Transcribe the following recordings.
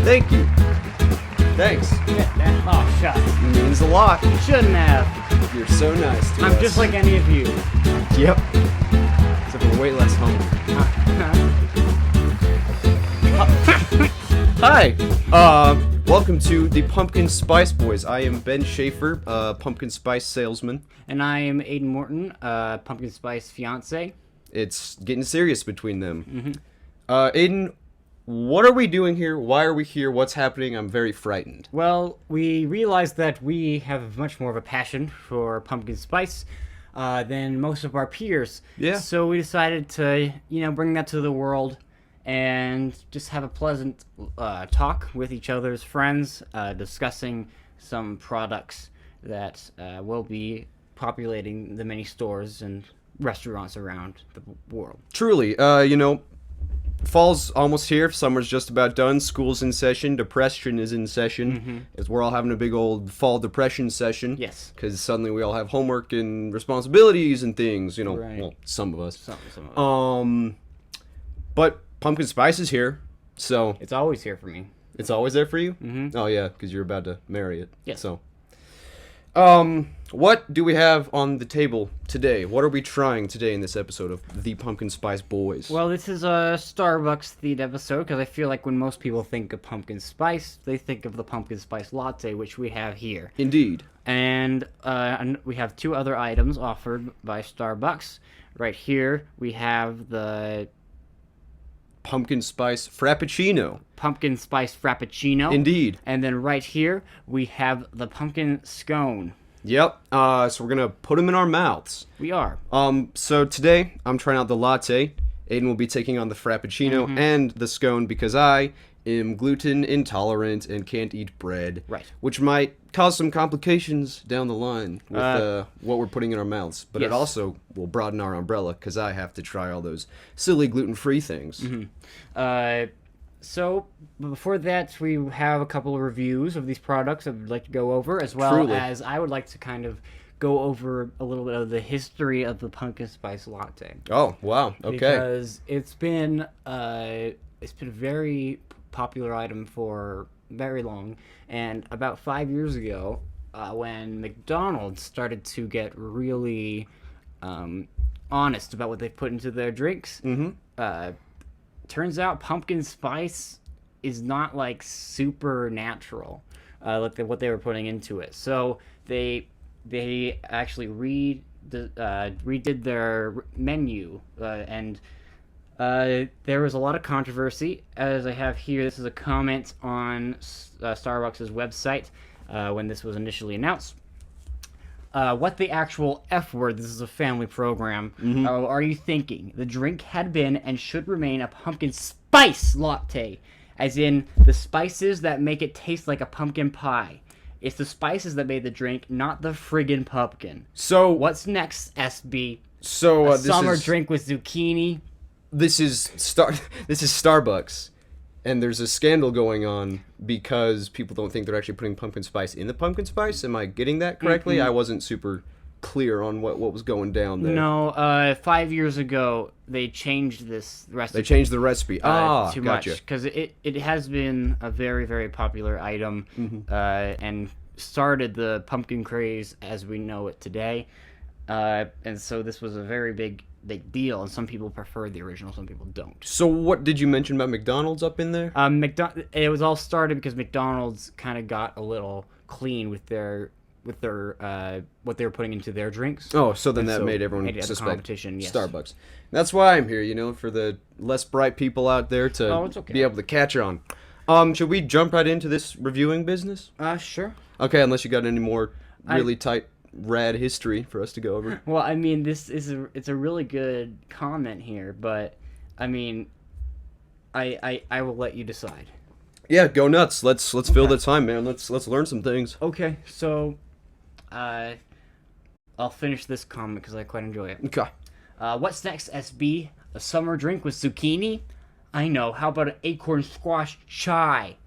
Thank you. Thanks. Oh, shucks. It means a lot. You shouldn't have. You're so nice to us. I'm just like any of you. Yep. Except we're way less hungry. Hi. Welcome to the Pumpkin Spice Boys. I am Ben Shafer, pumpkin spice salesman. And I am Aiden Morton, pumpkin spice fiance. It's getting serious between them. Mm-hmm. Aiden, what are we doing here? Why are we here? What's happening? I'm very frightened. Well, we realized that we have much more of a passion for pumpkin spice than most of our peers. Yeah. So we decided to, bring that to the world and just have a pleasant talk with each other's friends, discussing some products that will be populating the many stores and restaurants around the world. Truly, fall's almost here. Summer's just about done. School's in session. Depression is in session. As we're all having a big old fall depression session. Yes. Because suddenly we all have homework and responsibilities and things. Right. Well, some of us. Some of us. But pumpkin spice is here, so It's always here for me. it's always there for you. Mhm. Oh yeah, because you're about to marry it. Yes. So, what do we have on the table today? What are we trying today in this episode of the Pumpkin Spice Boys? Well, this is a Starbucks themed episode because I feel like when most people think of pumpkin spice, they think of the pumpkin spice latte, which we have here. Indeed. And we have two other items offered by Starbucks. Right here, we have the Pumpkin Spice Frappuccino. pumpkin spice frappuccino. Indeed. And then right here, we have the pumpkin scone. Yep. So we're gonna put them in our mouths. We are. So today I'm trying out the latte. Aiden will be taking on the frappuccino and the scone because I am gluten intolerant and can't eat bread. Right. Which might cause some complications down the line with what we're putting in our mouths. But Yes. it also will broaden our umbrella because I have to try all those silly gluten-free things. So before that, we have a couple of reviews of these products I would like to go over, as well Truly. as I would like to kind of go over a little bit of the history of the pumpkin spice latte. Oh, wow. Okay. Because it's been a very popular item for very long, and about 5 years ago, when McDonald's started to get really honest about what they put into their drinks, turns out pumpkin spice is not like super natural, like what they were putting into it. So they actually redid their menu, and there was a lot of controversy. As I have here, this is a comment on Starbucks' website when this was initially announced. What the actual F word, this is a family program, are you thinking? The drink had been and should remain a pumpkin spice latte, as in the spices that make it taste like a pumpkin pie. It's the spices that made the drink, not the friggin' pumpkin. So What's next, SB? So A summer drink with zucchini? This is Starbucks, and there's a scandal going on because people don't think they're actually putting pumpkin spice in the pumpkin spice. Am I getting that correctly? I wasn't super clear on what was going down there. No, 5 years ago they changed this recipe. They changed the recipe. Too Gotcha. much because it has been a very, very popular item and started the pumpkin craze as we know it today. And so this was a very big deal, and some people prefer the original, some people don't. So what did you mention about McDonald's up in there? It was all started because McDonald's kind of got a little clean with their what they were putting into their drinks. Oh, so then And that so made everyone made it a suspect competition, yes. Starbucks. That's why I'm here, for the less bright people out there to Oh, it's okay. be able to catch on. Should we jump right into this reviewing business? Sure. Okay, unless you got any more really tight, rad history for us to go over. Well, I mean, it's a really good comment here, but I mean, I will let you decide. Yeah, go nuts. Let's fill the time, man. Let's learn some things. Okay, so I'll finish this comment because I quite enjoy it. Okay. What's next, SB? A summer drink with zucchini? I know. How about an acorn squash chai?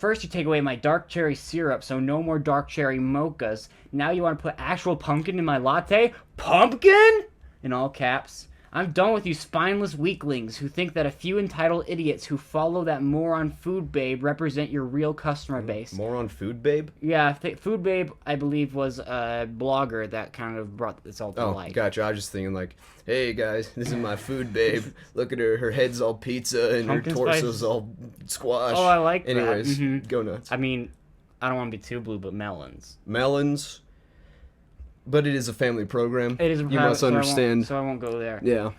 First you take away my dark cherry syrup, so no more dark cherry mochas. Now you want to put actual pumpkin in my latte? Pumpkin? In all caps. I'm done with you spineless weaklings who think that a few entitled idiots who follow that moron Food Babe represent your real customer base. Moron Food Babe? Yeah, Food Babe, I believe, was a blogger that kind of brought this all to light. Gotcha. I was just thinking like, hey guys, this is my Food Babe. Look at her. Her head's all pizza and Pumpkin her torso's spice. all squash. Oh, I like that. Anyways, Mhm. go nuts. I mean, I don't want to be too blue, but melons. Melons. But it is a family program. It is. You must understand. So I won't go there. Yeah.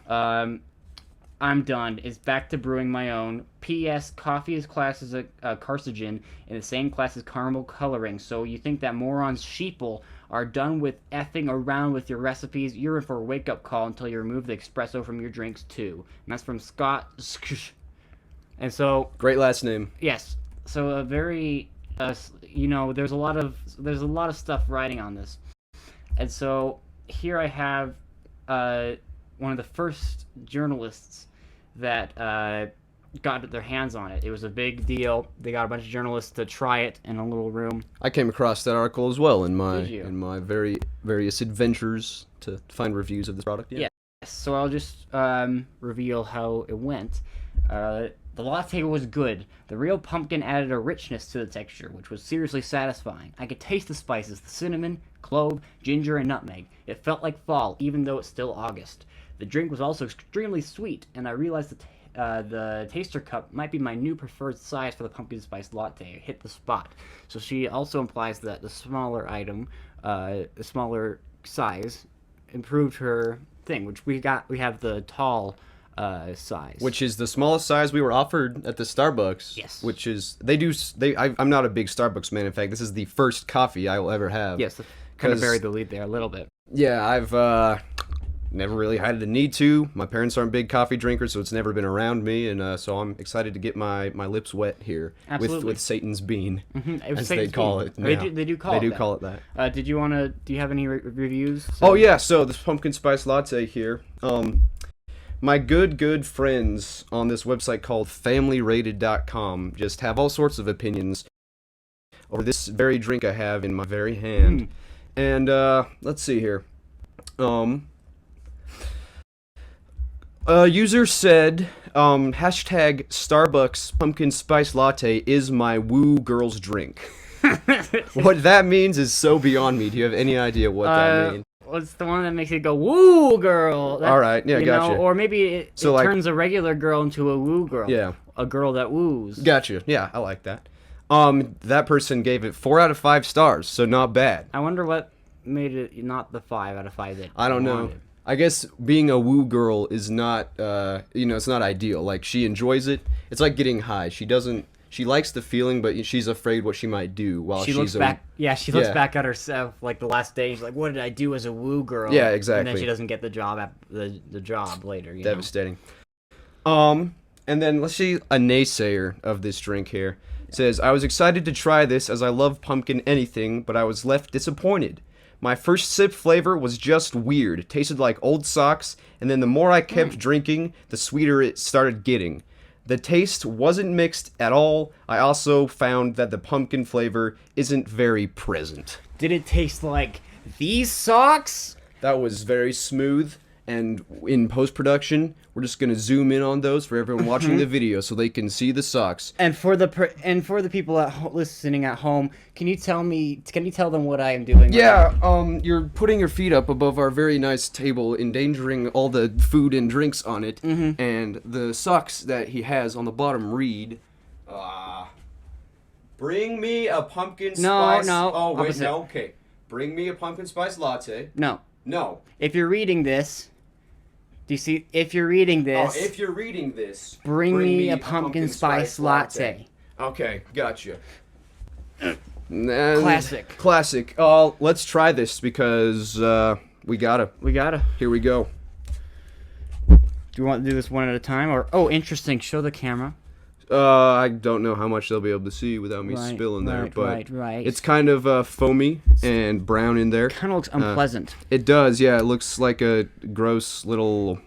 I'm done. It's back to brewing my own. P.S. Coffee is classed as a carcinogen in the same class as caramel coloring. So you think that morons sheeple are done with effing around with your recipes? You're in for a wake-up call until you remove the espresso from your drinks too. And that's from Scott. And so Great last name. yes. So a very there's a lot of stuff writing on this. And so here I have one of the first journalists that got their hands on it. It was a big deal. They got a bunch of journalists to try it in a little room. I came across that article as well in Did you? my very various adventures to find reviews of this product. Yeah. Yes. So I'll just reveal how it went. The latte was good. The real pumpkin added a richness to the texture, which was seriously satisfying. I could taste the spices, the cinnamon, clove, ginger, and nutmeg. It felt like fall, even though it's still August. The drink was also extremely sweet, and I realized the taster cup might be my new preferred size for the pumpkin spice latte. It hit the spot. So she also implies that the smaller item, the smaller size, improved her thing, which we have the tall size, Which is the smallest size we were offered at the Starbucks. Yes. Which is I'm not a big Starbucks man. In fact, this is the first coffee I will ever have. yes, kind of buried the lead there a little bit. Yeah, I've never really had the need to. My parents aren't big coffee drinkers, so it's never been around me, and so I'm excited to get my lips wet here with Satan's bean, as they call it. They do call it that. Do you have any reviews? Oh yeah, so this pumpkin spice latte here. My good friends on this website called familyrated.com just have all sorts of opinions over this very drink I have in my very hand. And let's see here. User said, hashtag Starbucks Pumpkin Spice Latte is my woo girl's drink. What that means is so beyond me. Do you have any idea what that means? What's the one that makes it go woo girl? All right, yeah, gotcha. Or maybe it turns a regular girl into a woo girl. Yeah. A girl that woos. Gotcha. Yeah, I like that. That person gave it 4 out of 5 stars, so not bad. I wonder what made it not the 5 out of 5 that I don't know. I guess being a woo girl is not, it's not ideal. Like, she enjoys it. It's like getting high. She likes the feeling, but she's afraid what she might do while she looks back. She looks back at herself like the last day. She's like, "What did I do as a woo girl?" Yeah, exactly. And then she doesn't get the job at the job later. Devastating. And then let's see a naysayer of this drink here. Says, I was excited to try this as I love pumpkin anything, but I was left disappointed. My first sip flavor was just weird. It tasted like old socks, and then the more I kept drinking, the sweeter it started getting. The taste wasn't mixed at all. I also found that the pumpkin flavor isn't very present. Did it taste like these socks? That was very smooth, and in post-production, we're just going to zoom in on those for everyone watching the video so they can see the socks. And for the people listening at home, can you tell them what I am doing? Yeah, you're putting your feet up above our very nice table, endangering all the food and drinks on it, and the socks that he has on the bottom read, bring me a pumpkin spice... No, Oh, wait, opposite. no, okay. Bring me a pumpkin spice latte. No. If you're reading this... Do you see? If you're reading this... Bring me a pumpkin spice latte. Okay, gotcha. Classic. Let's try this because we gotta. Here we go. Do you want to do this one at a time? Interesting. Show the camera. I don't know how much they'll be able to see without me spilling there, but right. it's kind of foamy and brown in there. Kind of looks unpleasant. It does, yeah. It looks like a gross little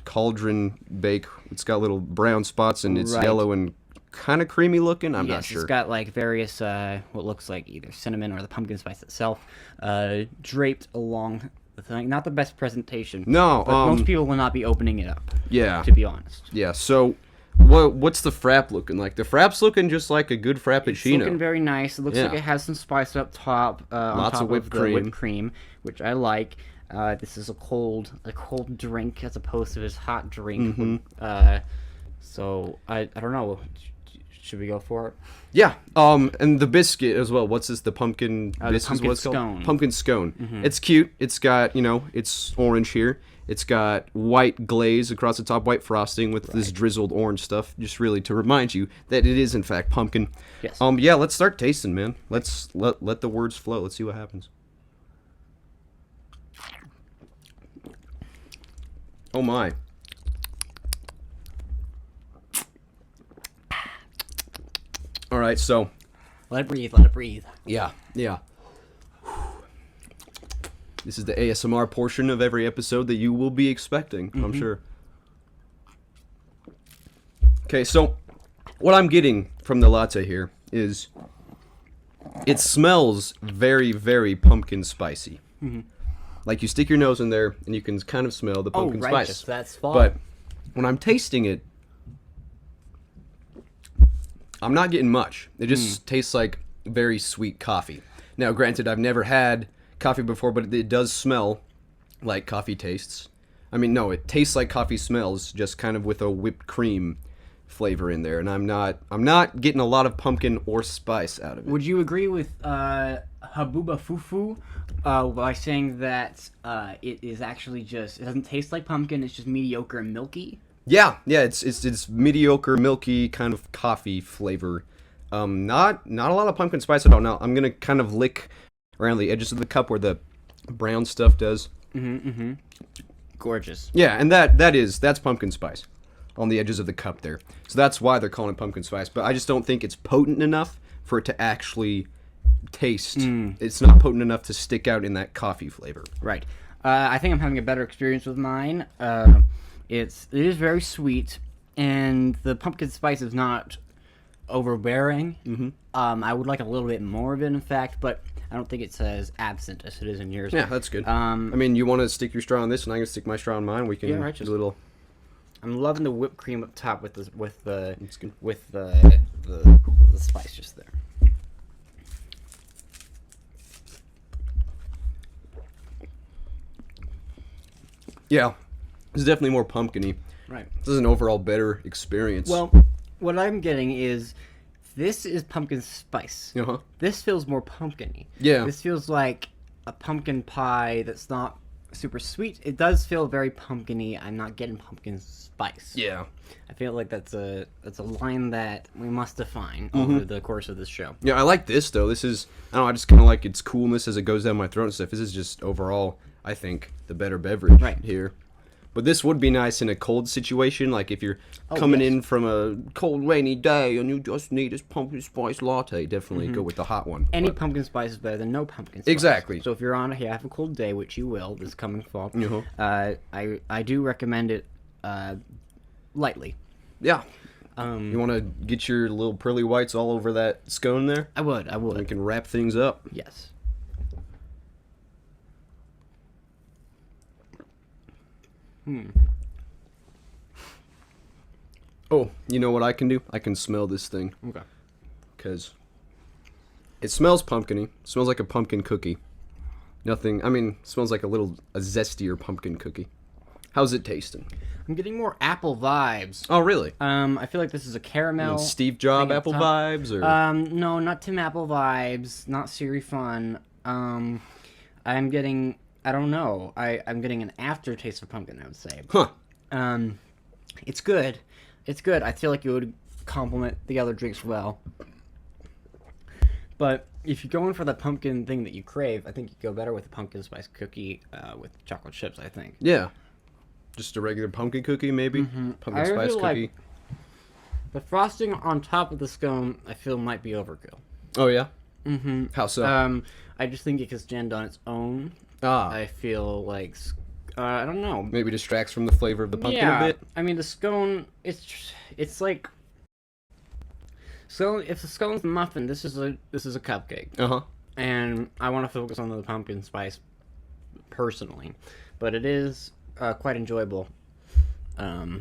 cauldron bake. It's got little brown spots and it's yellow and kind of creamy looking. I'm not sure. It's got like various what looks like either cinnamon or the pumpkin spice itself draped along the thing. Not the best presentation. No, but most people will not be opening it up. Yeah. To be honest. Yeah. So, what's the Frappe looking like? The Frappe's looking just like a good Frappuccino. It's looking very nice. It looks like it has some spice up top. On Lots top of whipped the cream. Whipped cream, which I like. This is a cold drink as opposed to this hot drink. Mm-hmm. So I don't know. Should we go for it? Yeah. And the biscuit as well. What's this? The pumpkin biscuit? Pumpkin What's it called? scone. Pumpkin scone. It's cute. It's got, it's orange here. It's got white glaze across the top, white frosting with this drizzled orange stuff, just really to remind you that it is in fact pumpkin. Yes. Yeah. Let's start tasting, man. Let's let the words flow. Let's see what happens. Oh my. All right, so Let it breathe. Let it breathe. yeah. This is the ASMR portion of every episode that you will be expecting, I'm sure. Okay, so what I'm getting from the latte here is it smells very, very pumpkin spicy. Like you stick your nose in there and you can kind of smell the pumpkin spice. That's fun. But when I'm tasting it, I'm not getting much. It just tastes like very sweet coffee. Now, granted, I've never had coffee before, but it does smell like coffee tastes. I mean, no, it tastes like coffee smells, just kind of with a whipped cream flavor in there. And I'm not getting a lot of pumpkin or spice out of it. Would you agree with Habuba Fufu by saying that it is actually it doesn't taste like pumpkin, it's just mediocre and milky? Yeah, it's mediocre, milky kind of coffee flavor. Not a lot of pumpkin spice at all. Now I'm gonna kind of lick around the edges of the cup where the brown stuff does. Gorgeous. Yeah, and that's pumpkin spice on the edges of the cup there. So that's why they're calling it pumpkin spice. But I just don't think it's potent enough for it to actually taste. It's not potent enough to stick out in that coffee flavor. Right. I think I'm having a better experience with mine. It is very sweet, and the pumpkin spice is not overbearing. I would like a little bit more of it, in fact, but I don't think it's as absent as it is in yours. Yeah, that's good. I mean, you want to stick your straw on this, and I'm gonna stick my straw on mine. We can do a little. I'm loving the whipped cream up top with the spice just there. Yeah, it's definitely more pumpkin-y. Right. This is an overall better experience. Well, what I'm getting is this is pumpkin spice. Uh-huh. This feels more pumpkin-y. Yeah. This feels like a pumpkin pie that's not super sweet. It does feel very pumpkin-y. I'm not getting pumpkin spice. Yeah. I feel like that's a line that we must define over the course of this show. Yeah, I like this though. This is I just kind of like its coolness as it goes down my throat and stuff. This is just overall, I think, the better beverage here. But this would be nice in a cold situation, like if you're coming in from a cold, rainy day and you just need this pumpkin spice latte. Definitely go with the hot one. Any pumpkin spice is better than no pumpkin spice. Exactly. So if you're on a cold day, which you will this coming fall, I do recommend it lightly. Yeah. You want to get your little pearly whites all over that scone there? I would. We can wrap things up. Yes. Oh, you know what I can do? I can smell this thing. Okay. Because it smells pumpkin-y. It smells like a pumpkin cookie. It smells like a zestier pumpkin cookie. How's it tasting? I'm getting more apple vibes. Oh, really? I feel like this is a caramel. Steve Jobs apple vibes? Or? No, not Tim Apple vibes. Not Siri Fun. I'm getting... I don't know. I'm getting an aftertaste of pumpkin, I would say. Huh. It's good. It's good. I feel like it would complement the other drinks well. But if you're going for the pumpkin thing that you crave, I think you go better with a pumpkin spice cookie with chocolate chips, I think. Yeah. Just a regular pumpkin cookie, maybe? Pumpkin spice cookie. Like the frosting on top of the scone, I feel might be overkill. Oh, yeah? Mm-hmm. How so? I just think it can stand on its own. I feel like... I don't know. Maybe distracts from the flavor of the pumpkin a bit? I mean, the scone, it's like... So, if the scone's a muffin, this is a cupcake. Uh-huh. And I want to focus on the pumpkin spice personally, but it is quite enjoyable. Oh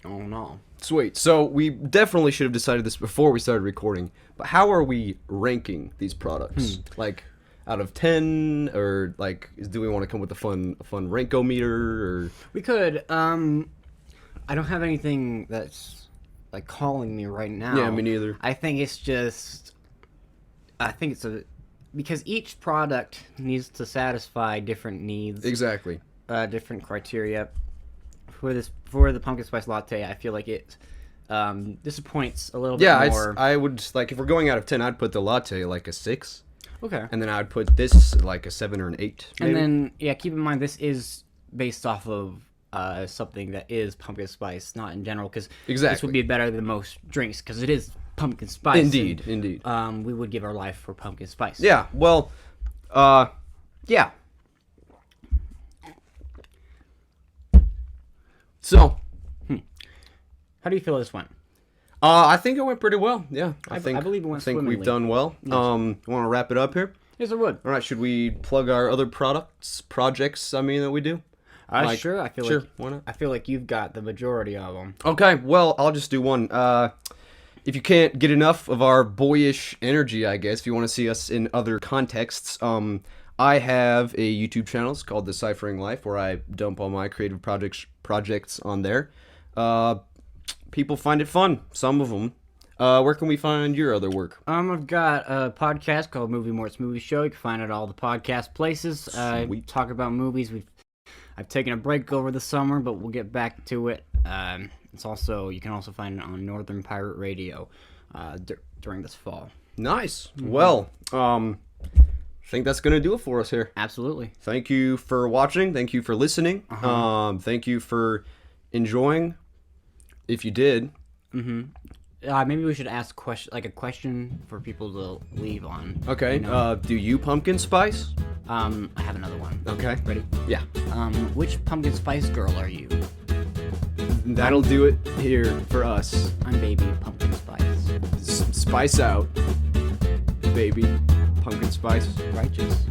no. Sweet. So we definitely should have decided this before we started recording. But how are we ranking these products? Like, out of 10, or like, do we want to come with a fun rankometer, or? We could. I don't have anything that's like calling me right now. Yeah, me neither. I think it's because each product needs to satisfy different needs. Exactly. Different criteria. For the pumpkin spice latte, I feel like it disappoints a little bit more. I would, like, if we're going out of 10, I'd put the latte like a 6. Okay. And then I'd put this like a 7 or an 8. Maybe. And then keep in mind this is based off of something that is pumpkin spice, not in general, because this would be better than most drinks because it is pumpkin spice. Indeed. We would give our life for pumpkin spice. Yeah. Well, yeah. So, how do you feel this went? I think it went pretty well. Yeah, I believe it went I think swimmingly. we've done well. Yes. Want to wrap it up here? Yes, it would. All right. Should we plug our other projects? I mean, that we do. Sure. Why not? I feel like you've got the majority of them. Okay. Well, I'll just do one. If you can't get enough of our boyish energy, I guess, if you want to see us in other contexts, I have a YouTube channel. It's called Deciphering Life, where I dump all my creative projects on there. People find it fun. Some of them. Where can we find your other work? I've got a podcast called Morton's Movie Show. You can find it at all the podcast places. We talk about movies. I've taken a break over the summer, but we'll get back to it. You can also find it on Northern Pirate Radio during this fall. Nice. Well, I think that's gonna do it for us here. Absolutely. Thank you for watching. Thank you for listening. Thank you for enjoying. If you did. Maybe we should ask a question for people to leave on. Okay. Do you pumpkin spice? I have another one. Okay. Ready? Yeah. Which pumpkin spice girl are you? That'll do it here for us. I'm baby pumpkin spice. Spice out, baby. Pumpkin spice. Righteous.